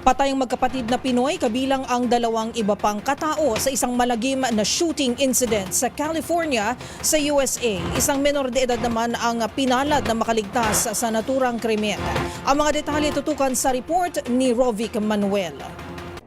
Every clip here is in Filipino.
Patay ang magkapatid na Pinoy kabilang ang dalawang iba pang katao sa isang malagim na shooting incident sa California sa USA. Isang menor de edad naman ang pinalad na makaligtas sa naturang krimen. Ang mga detalye tutukan sa report ni Rovic Manuel.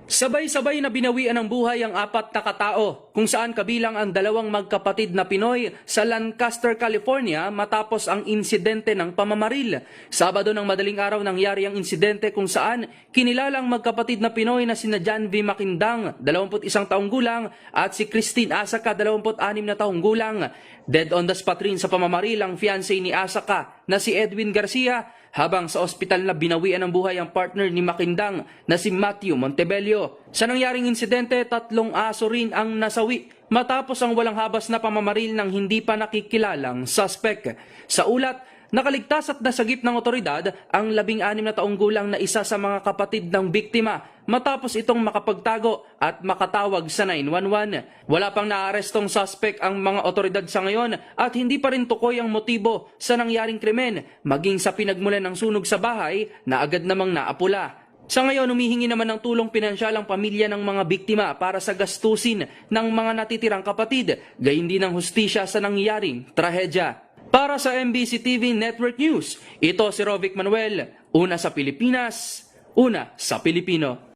Sabay-sabay na binawian ng buhay ang 4 na katao kung saan kabilang ang dalawang magkapatid na Pinoy sa Lancaster, California matapos ang insidente ng pamamaril. Sabado ng madaling araw nangyari ang insidente kung saan kinilala ang magkapatid na Pinoy na sina John V. Maquindang, 21 taong gulang at si Christine Asaca, 26 na taong gulang. Dead on the spot rin sa pamamaril ang fiancé ni Asaca na si Edwin Garcia, habang sa ospital na binawian ng buhay ang partner ni Maquindang na si Matthew Montebello. Sa nangyaring insidente, 3 aso rin ang nasawi matapos ang walang habas na pamamaril ng hindi pa nakikilalang suspect. Sa ulat, nakaligtas at nasagip ng otoridad ang 16 na taong gulang na isa sa mga kapatid ng biktima matapos itong makapagtago at makatawag sa 911. Wala pang naarestong suspect ang mga otoridad sa ngayon at hindi pa rin tukoy ang motibo sa nangyaring krimen maging sa pinagmulan ng sunog sa bahay na agad namang naapula. Sa ngayon, humihingi naman ng tulong pinansyal ang pamilya ng mga biktima para sa gastusin ng mga natitirang kapatid, gayon din ng hustisya sa nangyaring trahedya. Para sa MBC TV Network News, ito si Rovic Manuel, una sa Pilipinas, una sa Pilipino.